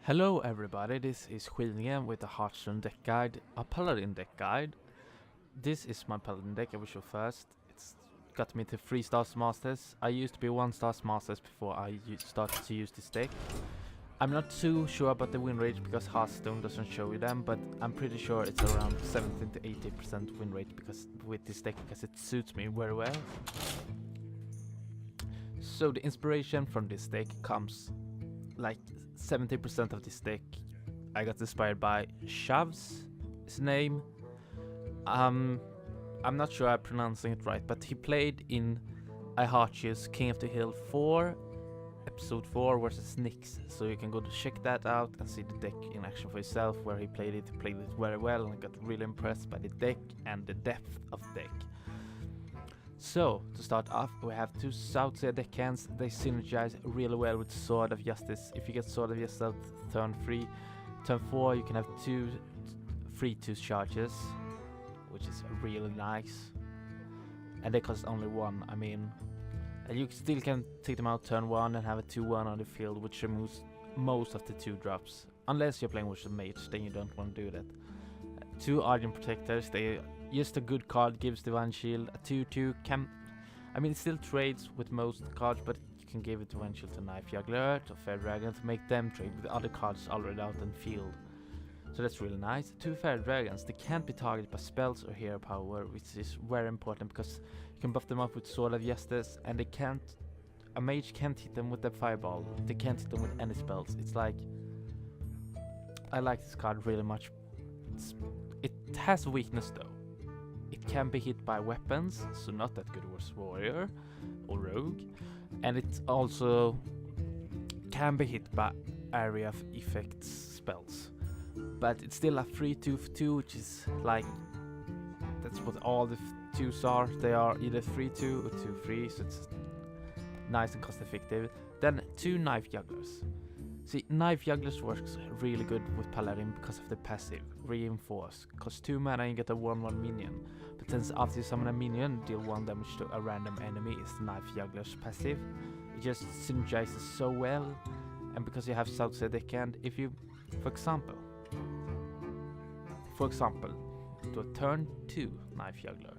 Hello everybody, this is Skivlingen with a Hearthstone deck guide, a Paladin deck guide. This is my Paladin deck, I will show first. It's got me to 3 stars masters. I used to be 1 stars masters before I started to use this deck. I'm not too sure about the win rate because Hearthstone doesn't show you them, but I'm pretty sure it's around 17 to 80% win rate because with this deck because it suits me very well. So the inspiration from this deck comes like 70% of this deck I got inspired by Shav's his name. I'm not sure I'm pronouncing it right, but he played in I Heart You's King of the Hill 4 episode 4 versus Nyx, so you can go to check that out and see the deck in action for yourself where he played it very well, and I got really impressed by the deck and the depth of the deck. So, to start off, we have 2 Southsea deckhands. They synergize really well with Sword of Justice. If you get Sword of Justice turn 3, turn 4 you can have 2 free 2 charges, which is really nice. And they cost only 1, I mean, and you still can take them out turn 1 and have a 2-1 on the field, which removes most of the 2 drops. Unless you're playing with a mage, then you don't want to do that. 2 Argent Protectors, they just a good card, gives Divine Shield. A 2-2 can, I mean, it still trades with most cards, but you can give it Divine Shield to Knife Juggler or Fair Dragon to make them trade with other cards already out in field. So that's really nice. 2 Fair Dragons, they can't be targeted by spells or hero power, which is very important because you can buff them up with Sword of Justice, and they can't, a mage can't hit them with the Fireball. They can't hit them with any spells. It's like, I like this card really much. It has a weakness though. It can be hit by weapons, so not that good with warrior or rogue, and it also can be hit by area of effects spells. But it's still a 3/2/2, which is like, that's what all the 2s are. They are either 3/2 or 2/3, so it's nice and cost effective. Then 2 Knife Jugglers. See, Knife Jugglers works really good with Paladin because of the passive, Reinforce. Cost 2 mana and you get a 1/1 minion. But then after you summon a minion, deal 1 damage to a random enemy is the Knife Juggler's passive. It just synergizes so well, and because you have Southsea deckhand, if you, for example, do a turn 2 Knife Juggler,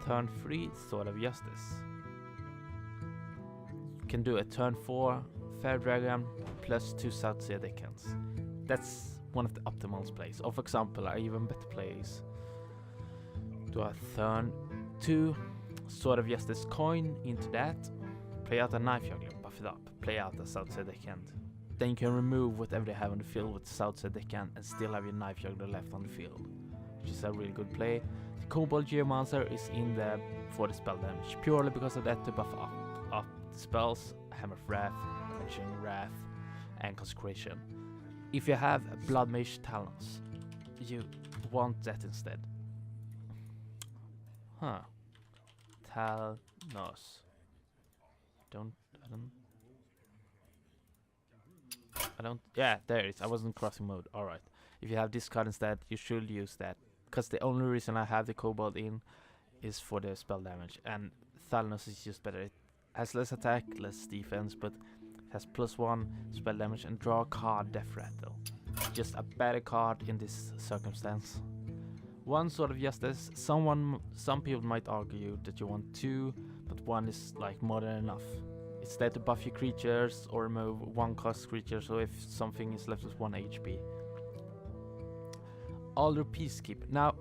turn 3 Sword of Justice. You can do a turn 4 Fair Dragon plus 2 Southsea deckhands. That's one of the optimal plays. Or for example, I even better plays. Do a turn 2 Sword of Justice coin into that, play out a Knife Juggler, buff it up, play out a Southsea deckhand. Then you can remove whatever they have on the field with Southsea deckhand and still have your Knife Juggler left on the field, which is a really good play. The Kobold Geomancer is in there for the spell damage, purely because of that, to buff up the spells, Hammer of Wrath, Dimension Wrath, and Consecration. If you have a Blood Mage Talons, you want that instead. Talnos. I don't, yeah, there it is. I wasn't crossing mode. Alright. If you have this card instead, you should use that. Because the only reason I have the Kobold in is for the spell damage. And Thalnos is just better. It has less attack, less defense, but it has +1 spell damage and draw a card, Death Rattle. Just a better card in this circumstance. 1 Sword of Justice. Some people might argue that you want 2, but 1 is like more than enough. It's there to buff your creatures or remove 1 cost creature, so if something is left with 1 HP. Alder Peacekeeper. Now,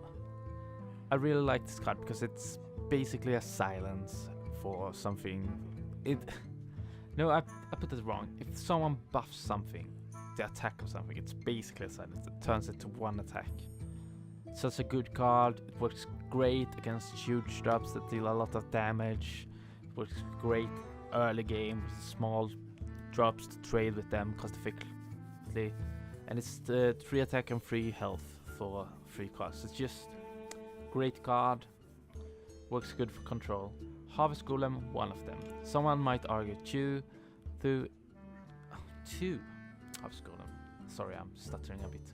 I really like this card because it's basically a silence for something. No, I put it wrong. If someone buffs something, the attack of something, it's basically a silence. It turns it to 1 attack. So it's a good card. It works great against huge drops that deal a lot of damage. It works great early game with small drops to trade with them cost effectively, and it's the 3 attack and 3 health for 3 costs. It's just great card, works good for control. Harvest Golem, 1 of them. Someone might argue 2 Harvest Golem. Sorry, I'm stuttering a bit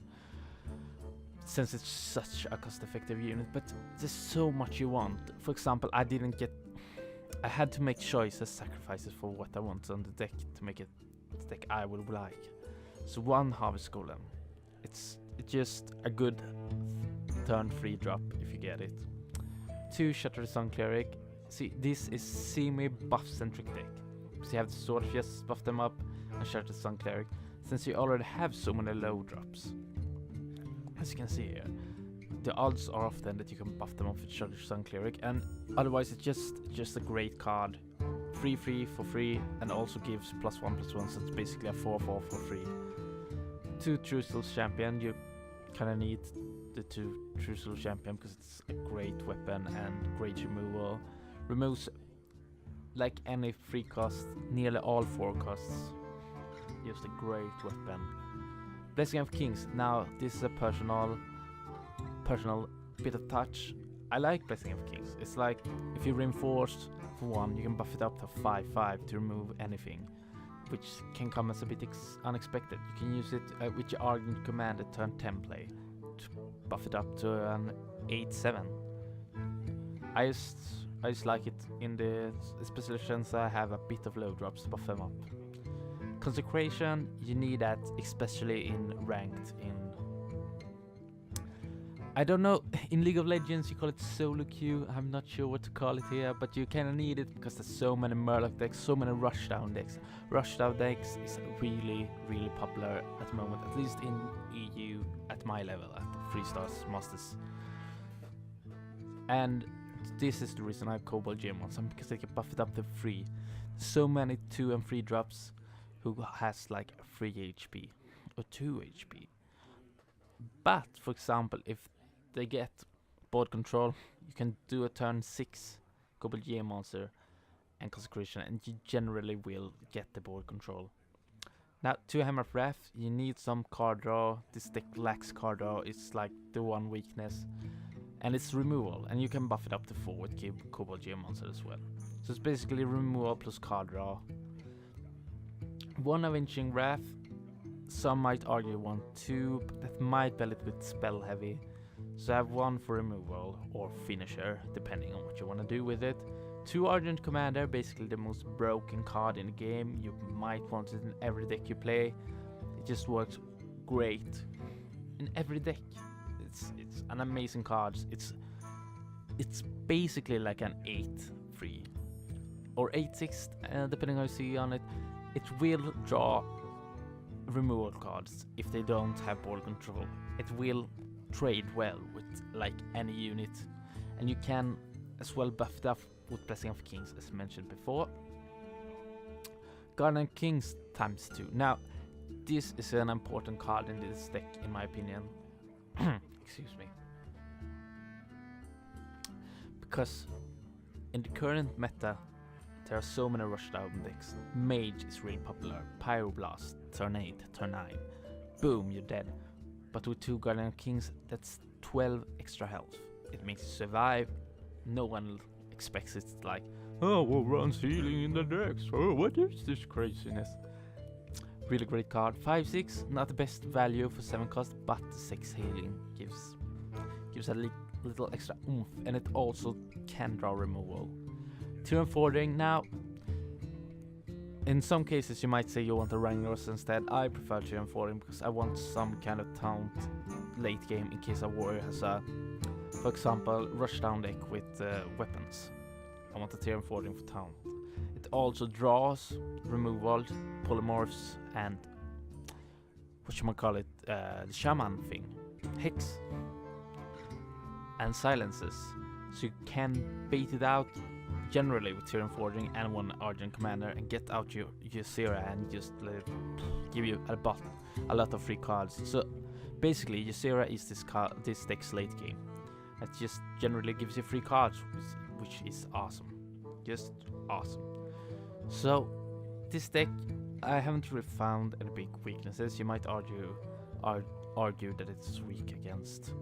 since it's such a cost effective unit, but there's so much you want. For example, I had to make choices, sacrifices for what I want on the deck to make it the deck I would like. So 1 Harvest Golem. It's just a good turn 3 drop if you get it. 2 Shatter the Sun Cleric. See, this is semi-buff centric deck. So you have the Sword just buff them up and Shatter the Sun Cleric, since you already have so many low drops. As you can see here, the odds are often that you can buff them off with Shatter the Sun Cleric, and otherwise it's just a great card. 3/3 for free, and also gives +1/+1, so it's basically a 4/4 for free. 2 True Souls Champion. You kinda need the 2 True Souls Champion because it's a great weapon and great removal. Removes like any 3 cost, nearly all 4 costs. Just a great weapon. Blessing of Kings. Now this is a personal bit of touch. I like Blessing of Kings. It's like if you reinforce for 1, you can buff it up to 5/5 to remove anything, which can come as a bit unexpected. You can use it with your Argent Command at turn 10 play to buff it up to an 8/7. I just like it in the specializations. I have a bit of low drops to buff them up. Consecration, you need that especially in ranked. I don't know, in League of Legends you call it solo queue. I'm not sure what to call it here, but you kinda need it because there's so many Murloc decks, so many Rushdown decks. Rushdown decks is really popular at the moment, at least in EU at my level, at 3 stars Masters. And this is the reason I have Cobalt Gem on some, because they can buff it up to 3. So many 2 and 3 drops who has like 3 HP or 2 HP. But for example, if they get board control, you can do a turn 6 Cobalt Gem monster and Consecration, and you generally will get the board control. Now 2 Hammer of Wrath, you need some card draw. This deck lacks card draw, it's like the one weakness. And it's removal, and you can buff it up to 4 with Cobalt Gem monster as well. So it's basically removal plus card draw. 1 Avenging Wrath. Some might argue 1, 2, but that might be a little bit spell heavy. So I have 1 for removal or finisher, depending on what you want to do with it. 2 Argent Commander, basically the most broken card in the game. You might want it in every deck you play. It just works great in every deck. It's an amazing card. It's basically like an 8/3 or 8/6, depending how you see on it. It will draw removal cards if they don't have board control. It will trade well with like any unit, and you can as well buff it up with Blessing of Kings, as mentioned before. Guardian Kings ×2. Now this is an important card in this deck, in my opinion. Excuse me. Because in the current meta there are so many Rushdown decks. Mage is really popular. Pyroblast, turn 8, turn 9. Boom, you're dead. But with 2 Guardian Kings, that's 12 extra health. It makes you survive. No one expects it like, oh, what runs healing in the decks? Oh, what is this craziness? Really great card. 5/6, not the best value for 7 cost, but 6 healing gives a little extra oomph, and it also can draw removal. Tear Forging. Now, in some cases you might say you want a Ragnaros instead. I prefer Tear Forging because I want some kind of taunt late game in case a warrior has a, for example, Rushdown deck with weapons. I want a Tear Forging for taunt. It also draws removal, polymorphs, and the shaman thing, Hex, and silences. So you can bait it out generally with Tear Forging and 1 Argent Commander and get out your Ysera and just let it give you a lot of free cards. So basically Ysera is this deck's late game. It just generally gives you free cards, which is awesome. Just awesome. So this deck, I haven't really found any big weaknesses. You might argue that it's weak against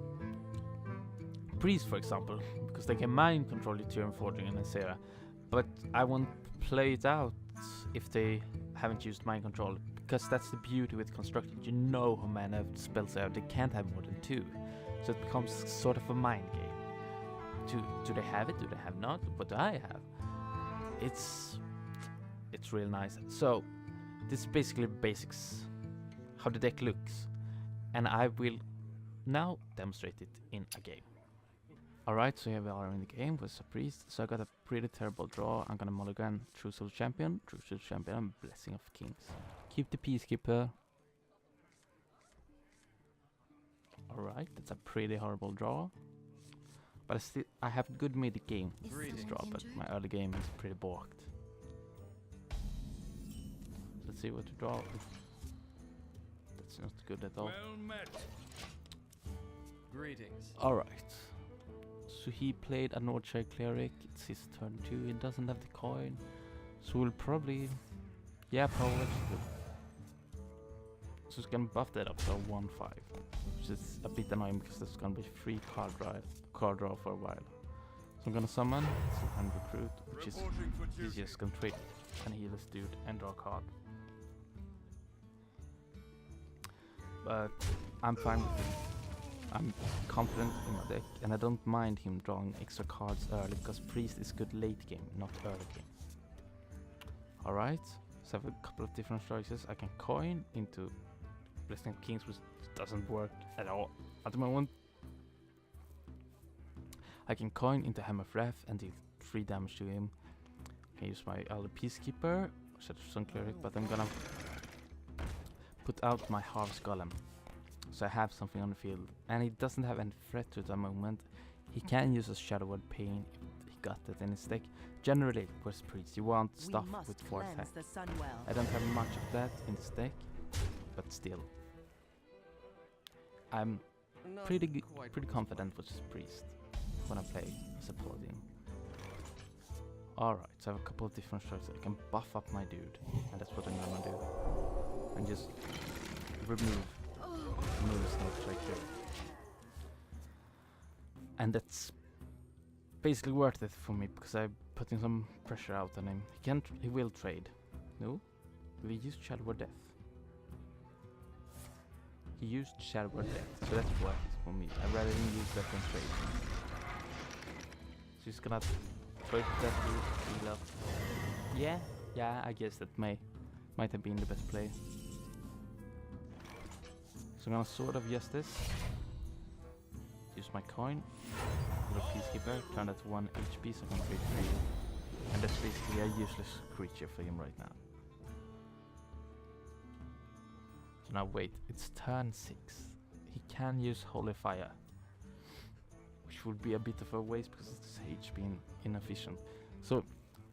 Priest, for example, because they can mind control your Tear Forging and Ysera. But I won't play it out if they haven't used mind control, because that's the beauty with constructed. You know how many spells they have. They can't have more than 2, so it becomes sort of a mind game. Do they have it? Do they have not? What do I have? It's real nice. So this is basically basics how the deck looks, and I will now demonstrate it in a game. Alright, so here we are in the game with a priest. So I got a pretty terrible draw. I'm gonna mulligan True Soul Champion, and Blessing of Kings. Keep the Peacekeeper. Alright, that's a pretty horrible draw. But I have good mid game this draw, but my early game is pretty balked. Let's see what to draw. That's not good at all. Well met. Greetings. Alright. So he played a Nordshire Cleric. It's his turn 2. He doesn't have the coin. So we'll probably... Yeah, probably. So it's gonna buff that up to a 1-5. Which is a bit annoying because there's gonna be free card draw for a while. So I'm gonna summon and recruit, which is he's just gonna trade and heal this dude and draw a card. But I'm fine with him. I'm confident in my deck, and I don't mind him drawing extra cards early because Priest is good late game, not early game. Alright, so I have a couple of different choices. I can coin into Blessing of Kings, which doesn't work at all at the moment. I can coin into Hammer of Wrath and deal 3 damage to him. I can use my Elder Peacekeeper, Sun Cleric, but I'm gonna put out my Harvest Golem. So I have something on the field, and he doesn't have any threat to it at the moment. He can use a Shadow Word Pain if he got that in his deck. Generally, with Priest, you want stuff with 4 attack. I don't have much of that in this deck, but still. I'm pretty confident with this Priest when I play as a Paladin. Alright, so I have a couple of different choices. I can buff up my dude, and that's what I'm gonna do. And just remove Snake right here. And that's basically worth it for me because I'm putting some pressure out on him. He will trade. No? We used Shadow Word Death. He used Shadow Word Death, so that's worth it for me. I'd rather than use that than trade. So he's gonna trade that to heal up. Yeah, I guess that might have been the best play. So I'm gonna Sword of Justice, use my coin, little Peacekeeper, turn that to 1 HP so I can trade 3. And that's basically a useless creature for him right now. So now wait, it's turn 6. He can use Holy Fire, which would be a bit of a waste because it's HP inefficient. So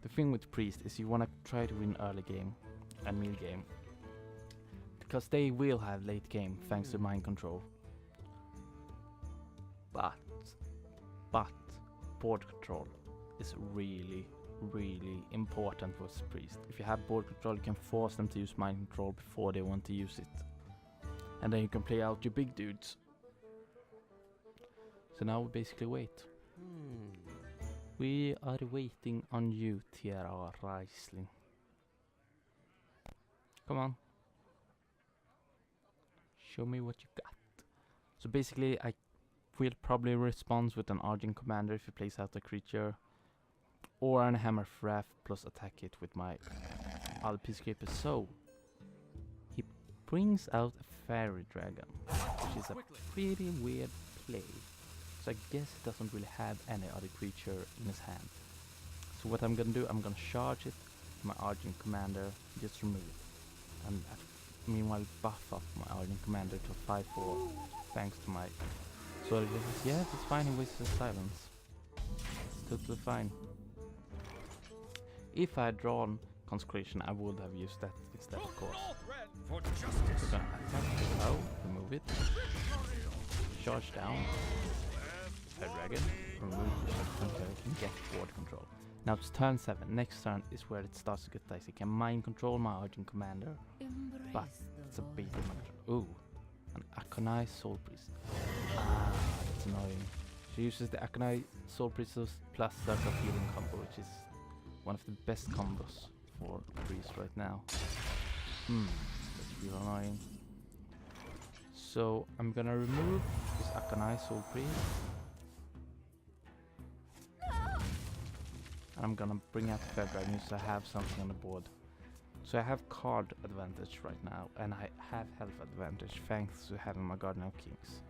the thing with Priest is you wanna try to win early game and mid game, because they will have late game thanks to mind control. But board control is really important for Priest. If you have board control, you can force them to use mind control before they want to use it. And then you can play out your big dudes. So now we basically wait. We are waiting on you, Tiara Riesling. Come on. Show me what you got. So basically, I will probably respond with an Argent Commander if he plays out a creature, or an Hammer of Wrath plus attack it with my other Peacekeeper. So he brings out a Fairy Dragon, which is a pretty weird play. So I guess he doesn't really have any other creature in his hand. So what I'm gonna do, I'm gonna charge it with my Argent Commander, just remove it, and meanwhile buff up my Argent Commander to 5/4 thanks to my Sword of Justice. Yeah, it's fine, he wastes his silence. It's totally fine. If I had drawn Consecration, I would have used that instead, of course. So gonna attack, oh, remove it. Charge down. Fair Dragon, remove the and get board control. Now it's turn 7. Next turn is where it starts to get dicey. I can mind control my Argent Commander, but it's a bit of ooh, an Akonai Soul Priest. That's annoying. She uses the Akonai Soul Priest plus Circle of Healing combo, which is one of the best combos for Priest right now. That's real annoying. So I'm gonna remove this Akonai Soul Priest. And I'm gonna bring out the Fair Dragon so I have something on the board. So I have card advantage right now, and I have health advantage thanks to having my Guardian of Kings.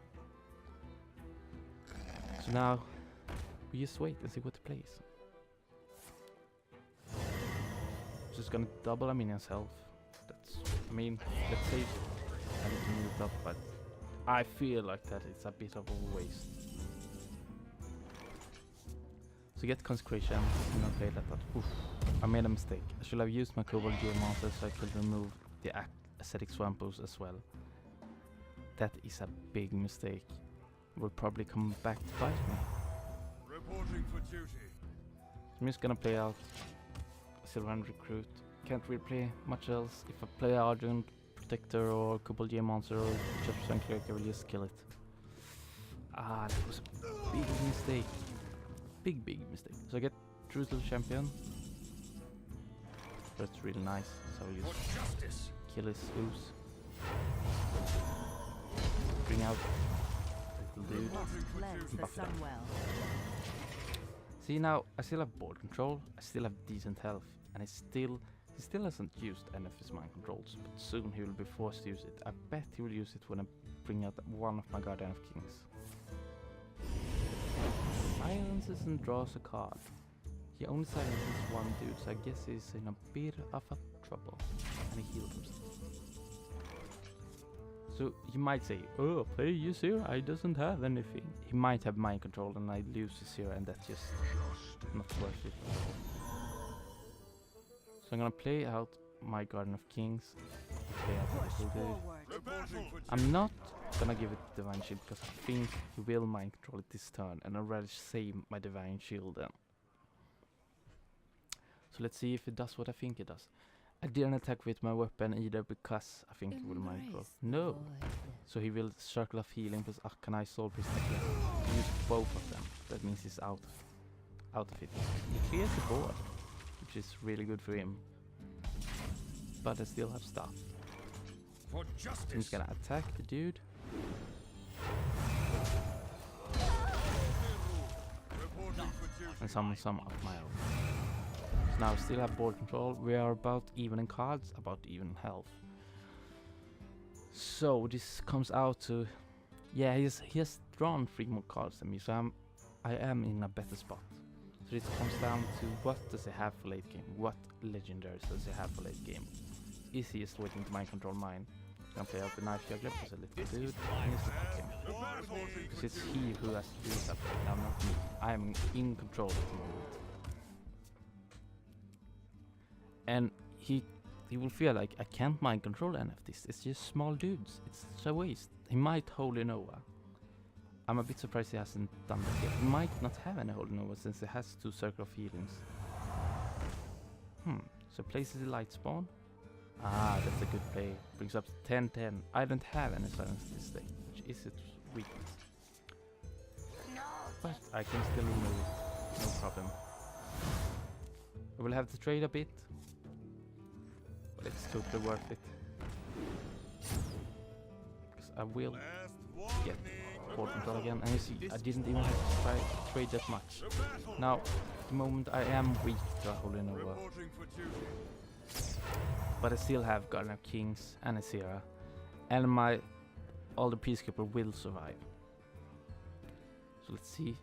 So now we just wait and see what he plays. Just gonna double a minion's health. That's, I mean, let's say I need to move it up, but I feel like that it's a bit of a waste. So get Consecration, and then play that. Oof, I made a mistake. I should have used my Kobold Geomancer so I could remove the Ascetic Swampos as well. That is a big mistake. Will probably come back to bite me. Reporting for duty. So I'm just gonna play out Sylvan Recruit. Can't really play much else. If I play Argent Protector or Kobold Geomancer or Chapter Cleric, I will just kill it. Ah, that was a big mistake. Big mistake. So I get Truthful Champion. That's really nice. So I use kill his ooze. Bring out little dude. And buff it up. See, now I still have board control. I still have decent health, and he still hasn't used any of his mind controls. But soon he will be forced to use it. I bet he will use it when I bring out one of my Guardian of Kings. Silences and draws a card. He only silences one dude, so I guess he's in a bit of a trouble. And he healed himself. So you might say, oh, play Ysir, I doesn't have anything. He might have mind control and I lose Ysir, and that's just not worth it. So I'm gonna play out my Guardian of Kings. Play out the little dude. I'm not gonna give it Divine Shield because I think he will mind control it this turn, and I'd rather save my Divine Shield then. So let's see if it does what I think it does. I didn't attack with my weapon either because I think he will mind control. No! So he will Circle of Healing plus Arcanine Soul Priest again. Use both of them. That means he's out of it. He clears the board, which is really good for him. But I still have stuff. For justice. I'm just gonna attack the dude. And summon some of my own. So now I still have board control. We are about even in cards, about even in health. So this comes out to, yeah, he has drawn 3 more cards than me, so I am in a better spot. So this comes down to what does he have for late game? What legendaries does he have for late game? Is he just waiting to mind control mine? I'm gonna play out the Knife Juggler as a little dude and just attack him. Because it's he who has to do something, now not me. I am in control at the moment. And he will feel like I can't mind control any of this. It's just small dudes. It's such a waste. He might Holy Nova. I'm a bit surprised he hasn't done that yet. He might not have any Holy Nova since he has 2 Circle of Healings. So places the Light Spawn. Ah, that's a good play. Brings up to 10-10. I don't have any silence this day, which is its weakness. But I can still remove it. No problem. I will have to trade a bit. But it's totally worth it. Because I will get board control again. And you see, I didn't even have to try to trade that much. Now, at the moment I am weak to a Holy Nova. But I still have Guardian of Kings and Azera. And all the Peacekeeper will survive. So let's see.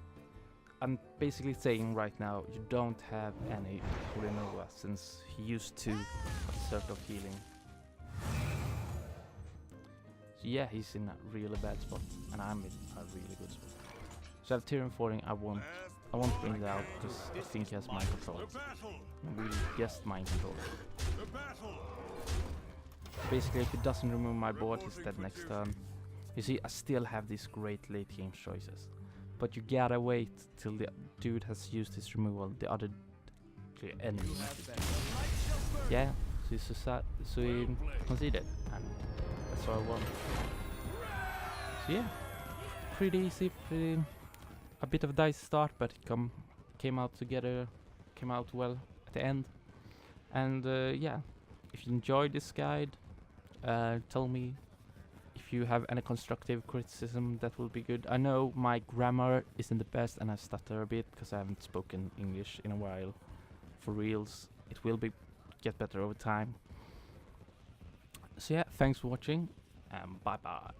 I'm basically saying right now, you don't have any Holy Nova since he used to have a Circle of Healing. So yeah, he's in a really bad spot, and I'm in a really good spot. So I have Tyrion Fording. I won't bring it out because I think he has mind control. We'll just mind control. Basically, if he doesn't remove my board, he's dead next turn. You see, I still have these great late game choices. But you gotta wait till the dude has used his removal, the other enemy. Yeah, so he conceded, and that's what I want. So yeah, pretty easy, a bit of a dice start, but it came out well at the end. And yeah, if you enjoyed this guide, tell me. If you have any constructive criticism, that will be good. I know my grammar isn't the best and I stutter a bit because I haven't spoken English in a while. For reals, it will get better over time. So yeah, thanks for watching, and bye bye.